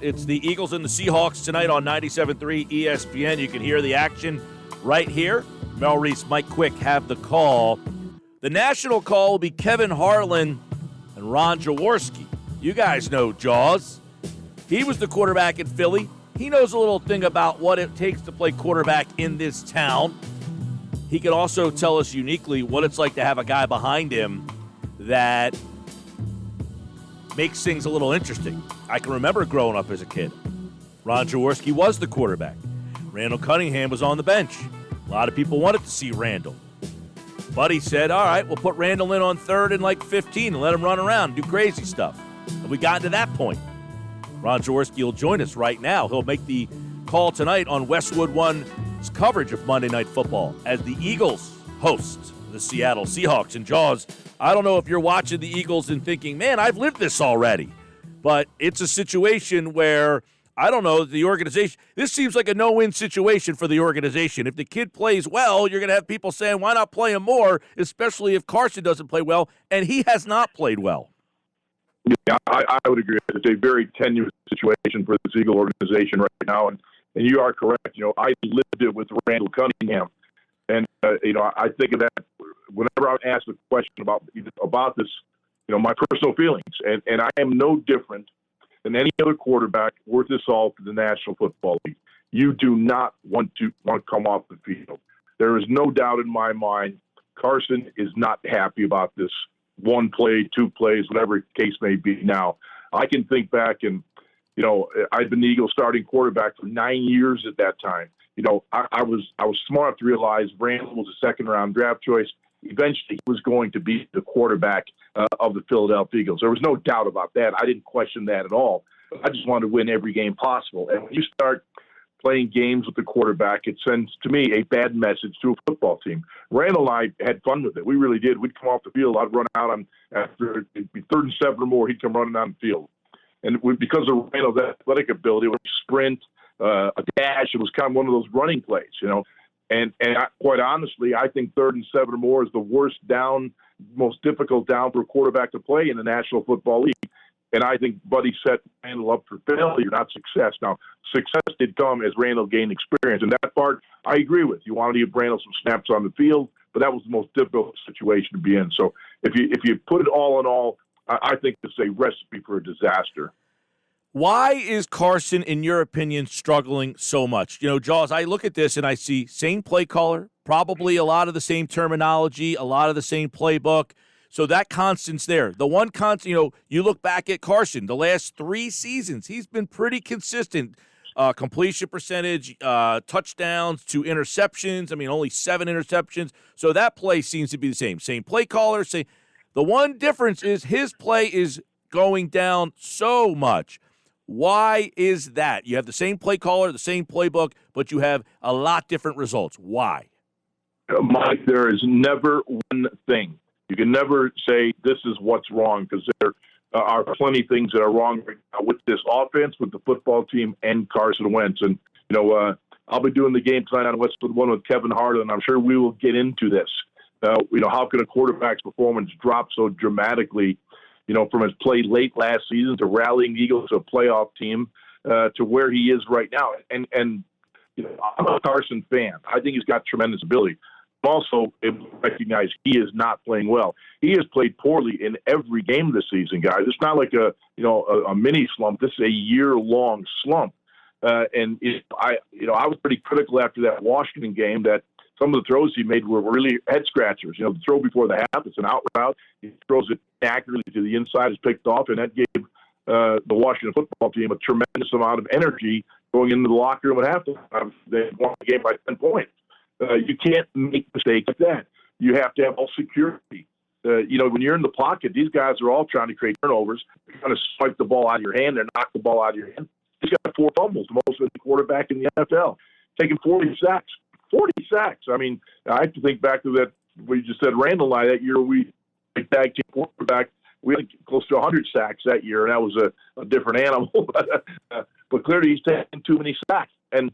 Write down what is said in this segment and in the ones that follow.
It's the Eagles and the Seahawks tonight on 97.3 ESPN. You can hear the action right here. Mel Reese, Mike Quick have the call. The national call will be Kevin Harlan and Ron Jaworski. You guys know Jaws. He was the quarterback in Philly. He knows a little thing about what it takes to play quarterback in this town. He can also tell us uniquely what it's like to have a guy behind him that makes things a little interesting. I can remember growing up as a kid. Ron Jaworski was the quarterback. Randall Cunningham was on the bench. A lot of people wanted to see Randall. Buddy said, all right, we'll put Randall in on third and 15 and let him run around and do crazy stuff. And we got to that point. Ron Jaworski will join us right now. He'll make the call tonight on Westwood One's coverage of Monday Night Football as the Eagles host the Seattle Seahawks. And Jaws, I don't know if you're watching the Eagles and thinking, man, I've lived this already. But it's a situation where, I don't know, the organization, this seems like a no-win situation for the organization. If the kid plays well, you're going to have people saying, why not play him more, especially if Carson doesn't play well, and he has not played well. Yeah, I would agree. It's a very tenuous situation for this Eagle organization right now, and you are correct. You know, I lived it with Randall Cunningham, and I think of that whenever I ask a question about this. My personal feelings, and I am no different than any other quarterback worth his salt in the National Football League. You do not want to come off the field. There is no doubt in my mind Carson is not happy about this one play, two plays, whatever the case may be. Now, I can think back and, I've been the Eagles starting quarterback for 9 years at that time. I was smart enough to realize Randall was a second-round draft choice. Eventually, he was going to be the quarterback of the Philadelphia Eagles. There was no doubt about that. I didn't question that at all. I just wanted to win every game possible. And when you start playing games with the quarterback, it sends, to me, a bad message to a football team. Randall and I had fun with it. We really did. We'd come off the field. I'd run out after it'd be 3rd and 7 or more. He'd come running down the field. And because of Randall's athletic ability, when he sprint, a dash, it was kind of one of those running plays, And quite honestly, I think 3rd and 7 or more is the worst down, most difficult down for a quarterback to play in the National Football League. And I think Buddy set Randall up for failure, not success. Now, success did come as Randall gained experience. And that part, I agree with. You wanted to give Randall some snaps on the field, but that was the most difficult situation to be in. So if you put it all in all, I think it's a recipe for a disaster. Why is Carson, in your opinion, struggling so much? Jaws, I look at this and I see same play caller, probably a lot of the same terminology, a lot of the same playbook. So that constant's there. The one constant, you look back at Carson, the last 3 seasons, he's been pretty consistent. Completion percentage, touchdowns to interceptions. Only 7 interceptions. So that play seems to be the same. Same play caller. The one difference is his play is going down so much. Why is that? You have the same play caller, the same playbook, but you have a lot different results. Why? Mike, there is never one thing. You can never say this is what's wrong, because there are plenty of things that are wrong right now with this offense, with the football team, and Carson Wentz. And, I'll be doing the game tonight on Westwood One with Kevin Harlan. I'm sure we will get into this. How can a quarterback's performance drop so dramatically, from his play late last season to rallying the Eagles to a playoff team to where he is right now. And I'm a Carson fan. I think he's got tremendous ability. Also, recognize he is not playing well. He has played poorly in every game this season, guys. It's not like a mini slump. This is a year-long slump. I was pretty critical after that Washington game that some of the throws he made were really head-scratchers. The throw before the half, it's an out route. He throws it accurately to the inside, is picked off, and that gave the Washington football team a tremendous amount of energy going into the locker room at halftime. They won the game by 10 points. You can't make mistakes like that. You have to have all security. When you're in the pocket, these guys are all trying to create turnovers. They're trying to swipe the ball out of your hand. They're knock the ball out of your hand. He's got 4 fumbles, the most of the quarterback in the NFL, taking 40 sacks. 40 sacks. I have to think back to that. We just said Randall and I that year we tag team quarterback. We had close to 100 sacks that year, and that was a different animal. But clearly he's taking too many sacks. And,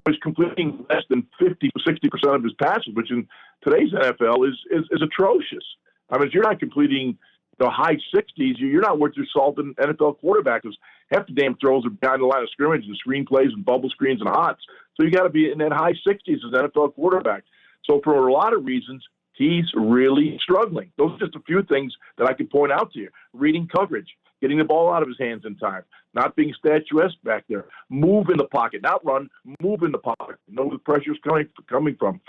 he's completing less than 50 to 60% of his passes, which in today's NFL is atrocious. If you're not completing the high 60s, you're not worth your salt in NFL quarterback because half the damn throws are behind the line of scrimmage and screen plays and bubble screens and hots. So you got to be in that high 60s as an NFL quarterback. So for a lot of reasons, he's really struggling. Those are just a few things that I can point out to you. Reading coverage, getting the ball out of his hands in time, not being statuesque back there, move in the pocket, not run, move in the pocket, know where the pressure's coming from.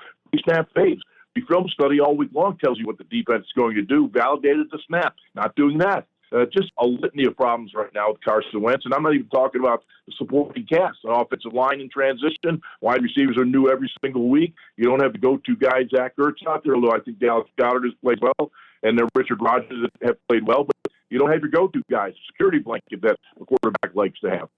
Snap fades. The film study all week long tells you what the defense is going to do, validated the snap, not doing that. Just a litany of problems right now with Carson Wentz, and I'm not even talking about the supporting cast, the offensive line in transition. Wide receivers are new every single week. You don't have the go-to guy, Zach Ertz, out there, although I think Dallas Goedert has played well, and then Richard Rodgers have played well, but you don't have your go-to guys, security blanket that a quarterback likes to have.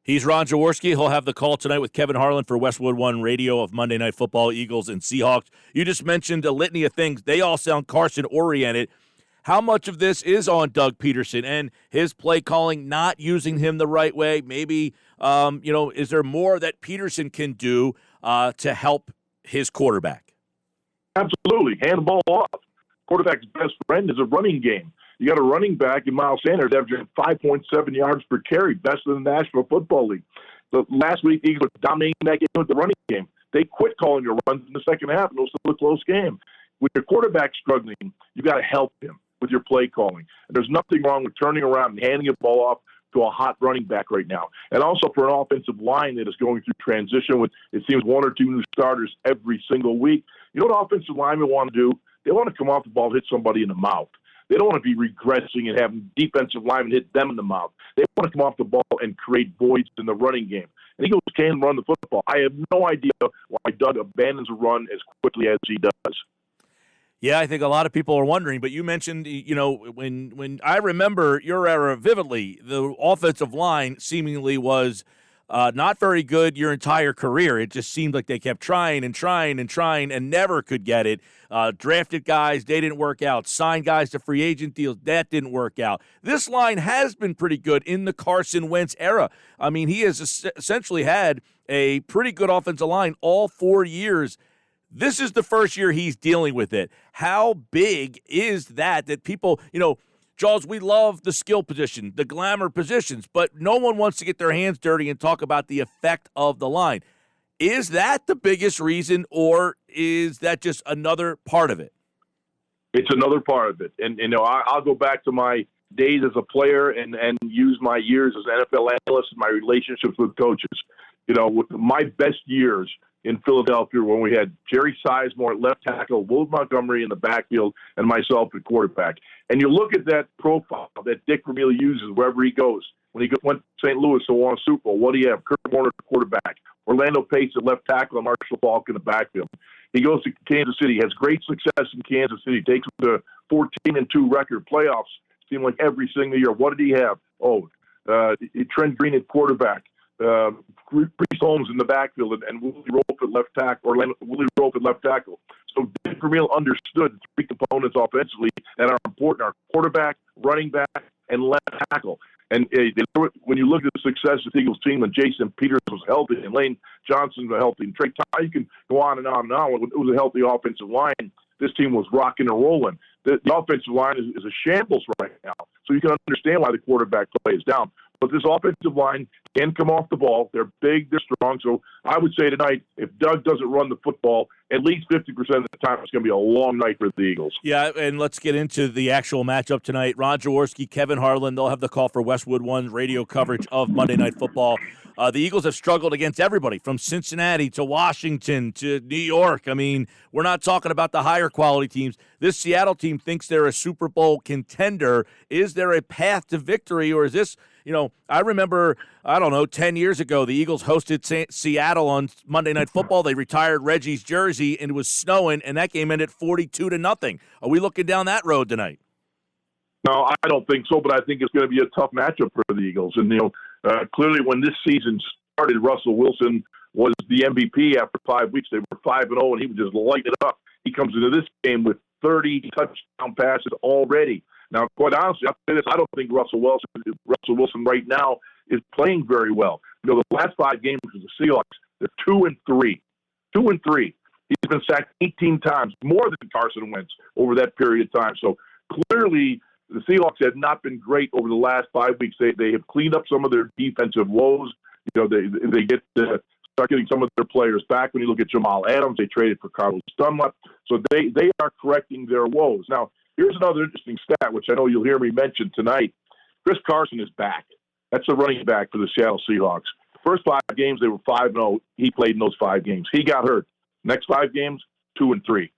He's Ron Jaworski. He'll have the call tonight with Kevin Harlan for Westwood One Radio of Monday Night Football, Eagles and Seahawks. You just mentioned a litany of things. They all sound Carson-oriented. How much of this is on Doug Peterson and his play calling, not using him the right way? Maybe, is there more that Peterson can do to help his quarterback? Absolutely. Hand the ball off. Quarterback's best friend is a running game. You got a running back in Miles Sanders averaging 5.7 yards per carry, best in the National Football League. So last week, the Eagles were dominating that game with the running game. They quit calling their runs in the second half, and it was still a close game. When your quarterback's struggling, you got to help him with your play calling. And there's nothing wrong with turning around and handing the ball off to a hot running back right now. And also for an offensive line that is going through transition with, it seems, one or two new starters every single week. You know what offensive linemen want to do? They want to come off the ball and hit somebody in the mouth. They don't want to be regressing and having defensive linemen hit them in the mouth. They want to come off the ball and create voids in the running game. And Eagles can run the football. I have no idea why Doug abandons a run as quickly as he does. Yeah, I think a lot of people are wondering, but you mentioned, when I remember your era vividly, the offensive line seemingly was not very good your entire career. It just seemed like they kept trying and never could get it. Drafted guys, they didn't work out. Signed guys to free agent deals, that didn't work out. This line has been pretty good in the Carson Wentz era. I mean, he has essentially had a pretty good offensive line all 4 years. This is the first year he's dealing with it. How big is that people, Jaws, we love the skill position, the glamour positions, but no one wants to get their hands dirty and talk about the effect of the line. Is that the biggest reason, or is that just another part of it? It's another part of it. And I'll go back to my days as a player and use my years as an NFL analyst and my relationships with coaches. With my best years in Philadelphia, when we had Jerry Sizemore at left tackle, Will Montgomery in the backfield, and myself at quarterback. And you look at that profile that Dick Vermeil uses wherever he goes. When he went to St. Louis to won a Super Bowl, what do you have? Kurt Warner at quarterback, Orlando Pace at left tackle, and Marshall Faulk in the backfield. He goes to Kansas City, has great success in Kansas City, takes him to 14-2 record playoffs. Seemed like every single year. What did he have? Trent Green at quarterback. Priest Holmes in the backfield and Willie Rope at left tackle. So Dick Vermeil understood three components offensively that are important: our quarterback, running back, and left tackle. And when you look at the success of the Eagles team when Jason Peters was healthy and Lane Johnson was healthy and Trey Ty, you can go on and on and on. When it was a healthy offensive line, this team was rocking and rolling. The offensive line is a shambles right now. So you can understand why the quarterback play is down. But this offensive line can come off the ball. They're big, they're strong. So I would say tonight, if Doug doesn't run the football, at least 50% of the time, it's going to be a long night for the Eagles. Yeah, and let's get into the actual matchup tonight. Ron Jaworski, Kevin Harlan, they'll have the call for Westwood One radio coverage of Monday Night Football. The Eagles have struggled against everybody from Cincinnati to Washington to New York. I mean, we're not talking about the higher quality teams. This Seattle team thinks they're a Super Bowl contender. Is there a path to victory, or is this, I remember, 10 years ago, the Eagles hosted Seattle on Monday Night Football. They retired Reggie's jersey, and it was snowing, and that game ended 42-0. Are we looking down that road tonight? No, I don't think so, but I think it's going to be a tough matchup for the Eagles. And, clearly when this season started, Russell Wilson was the MVP after 5 weeks. They were 5-0, and he would just light it up. He comes into this game with 30 touchdown passes already. Now, quite honestly, I'll say this, I don't think Russell Wilson right now is playing very well. The last 5 games with the Seahawks, they're 2-3. 2-3. He's been sacked 18 times, more than Carson Wentz over that period of time. So clearly the Seahawks have not been great over the last 5 weeks. They have cleaned up some of their defensive woes. You know, they get to start getting some of their players back. When you look at Jamal Adams, they traded for Carlos Dunlap. So they are correcting their woes. Now, here's another interesting stat, which I know you'll hear me mention tonight. Chris Carson is back. That's the running back for the Seattle Seahawks. First 5 games, they were 5-0. He played in those 5 games. He got hurt. Next 5 games, 2-3.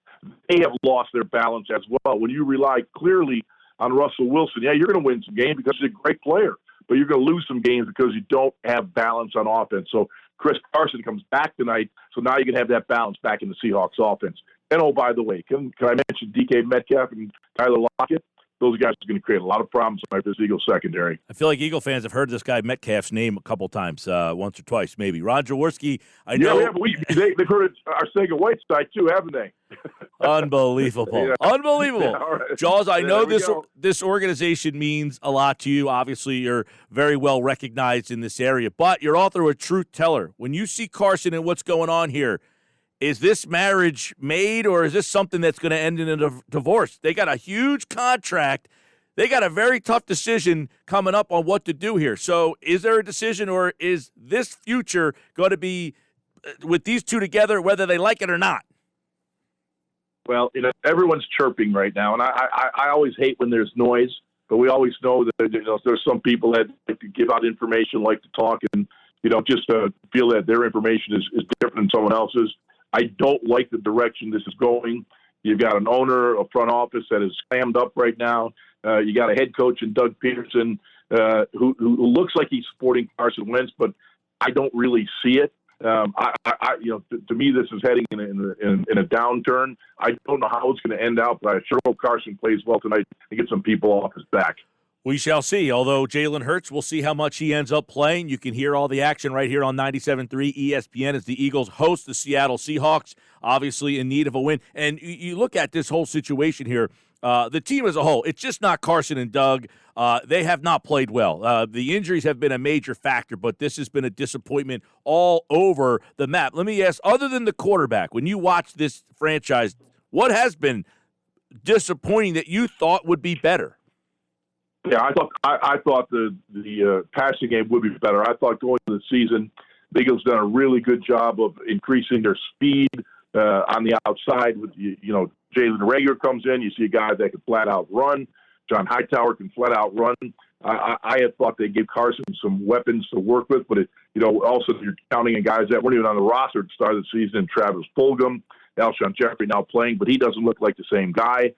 They have lost their balance as well. When you rely clearly on Russell Wilson, yeah, you're going to win some games because he's a great player, but you're going to lose some games because you don't have balance on offense. So Chris Carson comes back tonight, so now you can have that balance back in the Seahawks offense. And, oh, by the way, can I mention DK Metcalf and Tyler Lockett? Those guys are going to create a lot of problems for this Eagles secondary. I feel like Eagle fans have heard this guy Metcalf's name a couple times, once or twice maybe. Ron Jaworski, I know. Yeah, they've heard Arcega Whiteside too, haven't they? Unbelievable. Yeah. Unbelievable. Yeah, all right. Jaws, I know There this organization means a lot to you. Obviously, you're very well recognized in this area, but you're also a truth teller. When you see Carson and what's going on here, is this marriage made, or is this something that's going to end in a divorce? They got a huge contract. They got a very tough decision coming up on what to do here. So is there a decision, or is this future going to be with these two together, whether they like it or not? Well, you know, everyone's chirping right now, and I always hate when there's noise, but we always know that, you know, there's some people that like to give out information, like to talk, and, you know, just feel that their information is different than someone else's. I don't like the direction this is going. You've got an owner, a front office that is clammed up right now. You got a head coach in Doug Peterson who looks like he's supporting Carson Wentz, but I don't really see it. To me, this is heading in a downturn. I don't know how it's going to end out, but I sure hope Carson plays well tonight and get some people off his back. We shall see. Although Jalen Hurts, we'll see how much he ends up playing. You can hear all the action right here on 97.3 ESPN as the Eagles host the Seattle Seahawks, obviously in need of a win. And you look at this whole situation here, the team as a whole, it's just not Carson and Doug. They have not played well. The injuries have been a major factor, but this has been a disappointment all over the map. Let me ask, other than the quarterback, when you watch this franchise, what has been disappointing that you thought would be better? Yeah, I thought the passing game would be better. I thought going into the season, the Eagles done a really good job of increasing their speed on the outside. With Jalen Reagor comes in, you see a guy that can flat out run. John Hightower can flat out run. I had thought they gave Carson some weapons to work with, but also you're counting on guys that weren't even on the roster at the start of the season. Travis Fulgham, Alshon Jeffrey now playing, but he doesn't look like the same guy.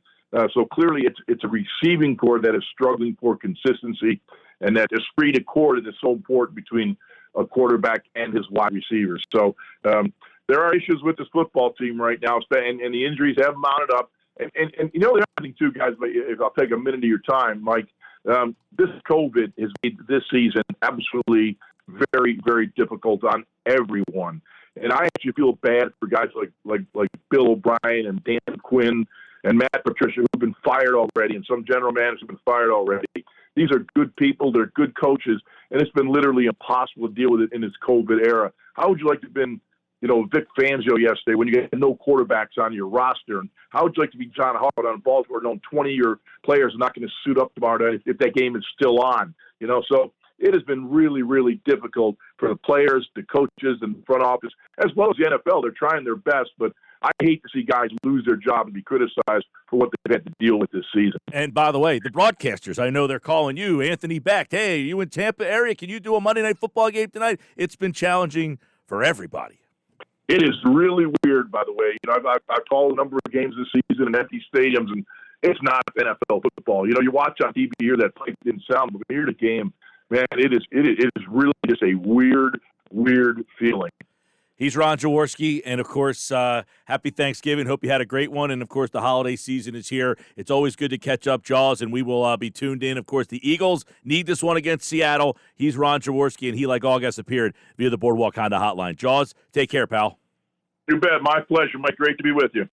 So clearly it's a receiving core that is struggling for consistency, and that esprit de corps that is so important between a quarterback and his wide receivers. So there are issues with this football team right now, and the injuries have mounted up. And you know, the other thing too, guys, if I'll take a minute of your time, Mike, this COVID has made this season absolutely very, very difficult on everyone. And I actually feel bad for guys like Bill O'Brien and Dan Quinn and Matt Patricia, who've been fired already, and some general managers have been fired already. These are good people. They're good coaches, and it's been literally impossible to deal with it in this COVID era. How would you like to have been, Vic Fangio yesterday when you had no quarterbacks on your roster? And how would you like to be John Harbaugh on Baltimore, knowing 20 of your players are not going to suit up tomorrow night if that game is still on? So it has been really, really difficult for the players, the coaches, and the front office, as well as the NFL. They're trying their best, but I hate to see guys lose their job and be criticized for what they've had to deal with this season. And by the way, the broadcasters, I know they're calling you, Anthony Beck. Hey, are you in Tampa area? Can you do a Monday Night Football game tonight? It's been challenging for everybody. It is really weird, by the way. I've called a number of games this season in empty stadiums, and it's not NFL football. You watch on TV, you hear that play didn't sound, but when you hear the game, man, it is really just a weird feeling. He's Ron Jaworski, and, of course, happy Thanksgiving. Hope you had a great one, and, of course, the holiday season is here. It's always good to catch up, Jaws, and we will be tuned in. Of course, the Eagles need this one against Seattle. He's Ron Jaworski, and he, like all guests, appeared via the Boardwalk Honda hotline. Jaws, take care, pal. You bet. My pleasure, Mike. Great to be with you.